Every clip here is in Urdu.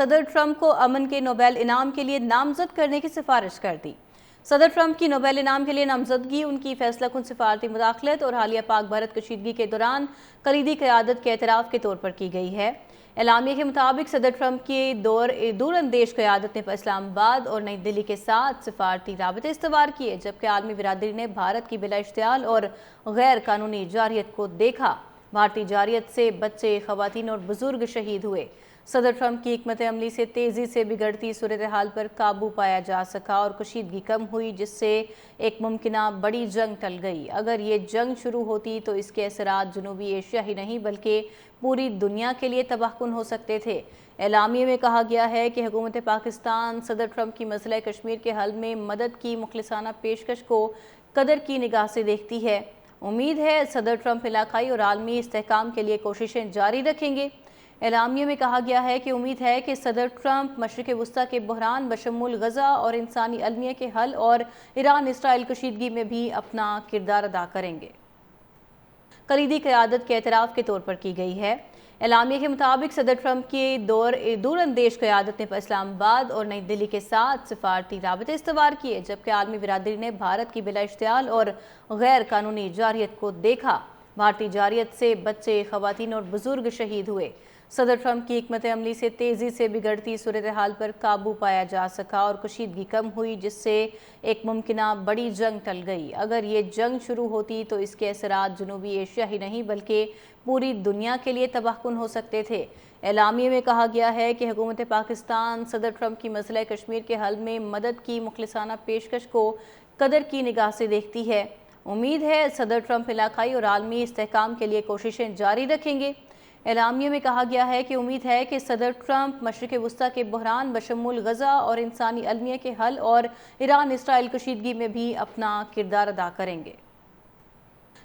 صدر ٹرمپ کو امن کے نوبیل انعام کے لیے نامزد کرنے کی سفارش کر دی۔ صدر ٹرمپ کی نوبیل انعام کے لیے نامزدگی ان کی فیصلہ کن سفارتی مداخلت اور حالیہ پاک بھارت کشیدگی کے دوران کلیدی قیادت کے اعتراف کے طور پر کی گئی ہے۔ اعلامیہ کے مطابق صدر ٹرمپ کی دور اندیش قیادت نے اسلام آباد اور نئی دہلی کے ساتھ سفارتی رابطے استوار کیے، جبکہ عالمی برادری نے بھارت کی بلا اشتعال اور غیر قانونی جارحیت کو دیکھا۔ بھارتی جارحیت سے بچے، خواتین اور بزرگ شہید ہوئے۔ صدر ٹرمپ کی حکمت عملی سے تیزی سے بگڑتی صورتحال پر قابو پایا جا سکا اور کشیدگی کم ہوئی، جس سے ایک ممکنہ بڑی جنگ ٹل گئی۔ اگر یہ جنگ شروع ہوتی تو اس کے اثرات جنوبی ایشیا ہی نہیں بلکہ پوری دنیا کے لیے تباہ کن ہو سکتے تھے۔ اعلامیے میں کہا گیا ہے کہ حکومت پاکستان صدر ٹرمپ کی مسئلہ کشمیر کے حل میں مدد کی مخلصانہ پیشکش کو قدر کی نگاہ سے دیکھتی ہے۔ امید ہے صدر ٹرمپ علاقائی اور عالمی استحکام کے لیے کوششیں جاری رکھیں گے۔ اعلامیے میں کہا گیا ہے کہ امید ہے کہ صدر ٹرمپ مشرق وسطی کے بحران بشمول غزہ اور انسانی المیہ کے حل اور ایران اسرائیل کشیدگی میں بھی اپنا کردار ادا کریں گے۔ کلیدی قیادت کے اعتراف کے طور پر کی گئی ہے۔ اعلامیہ کے مطابق صدر ٹرمپ کی دور اندیش قیادت نے اسلام آباد اور نئی دہلی کے ساتھ سفارتی رابطے استوار کیے، جبکہ عالمی برادری نے بھارت کی بلا اشتعال اور غیر قانونی جارحیت کو دیکھا۔ بھارتی جارحیت سے بچے، خواتین اور بزرگ شہید ہوئے۔ صدر ٹرمپ کی حکمت عملی سے تیزی سے بگڑتی صورتحال پر قابو پایا جا سکا اور کشیدگی کم ہوئی، جس سے ایک ممکنہ بڑی جنگ ٹل گئی۔ اگر یہ جنگ شروع ہوتی تو اس کے اثرات جنوبی ایشیا ہی نہیں بلکہ پوری دنیا کے لیے تباہ کن ہو سکتے تھے۔ اعلامیے میں کہا گیا ہے کہ حکومت پاکستان صدر ٹرمپ کی مسئلہ کشمیر کے حل میں مدد کی مخلصانہ پیشکش کو قدر کی نگاہ سے دیکھتی ہے۔ امید ہے صدر ٹرمپ علاقائی اور عالمی استحکام کے لیے کوششیں جاری رکھیں گے۔ اعلامیے میں کہا گیا ہے کہ امید ہے کہ صدر ٹرمپ مشرق وسطی کے بحران بشمول غزہ اور انسانی المیہ کے حل اور ایران اسرائیل کشیدگی میں بھی اپنا کردار ادا کریں گے۔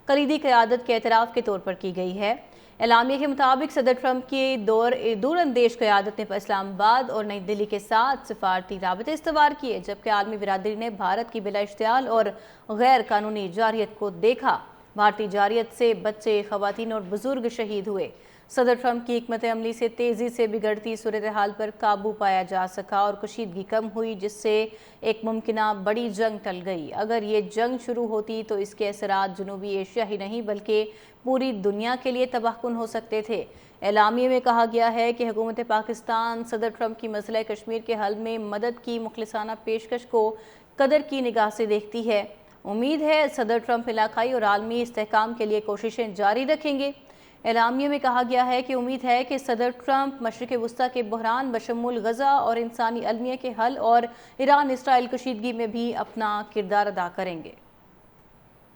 کلیدی قیادت کے اعتراف کے طور پر کی گئی ہے۔ اعلامیہ کے مطابق صدر ٹرمپ کی دور اندیش قیادت نے اسلام آباد اور نئی دہلی کے ساتھ سفارتی رابطے استوار کیے، جبکہ عالمی برادری نے بھارت کی بلا اشتعال اور غیر قانونی جارحیت کو دیکھا۔ بھارتی جارحیت سے بچے، خواتین اور بزرگ شہید ہوئے۔ صدر ٹرمپ کی حکمت عملی سے تیزی سے بگڑتی صورتحال پر قابو پایا جا سکا اور کشیدگی کم ہوئی، جس سے ایک ممکنہ بڑی جنگ ٹل گئی۔ اگر یہ جنگ شروع ہوتی تو اس کے اثرات جنوبی ایشیا ہی نہیں بلکہ پوری دنیا کے لیے تباہ کن ہو سکتے تھے۔ اعلامیے میں کہا گیا ہے کہ حکومت پاکستان صدر ٹرمپ کی مسئلہ کشمیر کے حل میں مدد کی مخلصانہ پیشکش کو قدر کی نگاہ سے دیکھتی ہے۔ امید ہے صدر ٹرمپ علاقائی اور عالمی استحکام کے لیے کوششیں جاری رکھیں گے۔ اعلامیے میں کہا گیا ہے کہ امید ہے کہ صدر ٹرمپ مشرق وسطی کے بحران بشمول غزہ اور انسانی المیہ کے حل اور ایران اسرائیل کشیدگی میں بھی اپنا کردار ادا کریں گے۔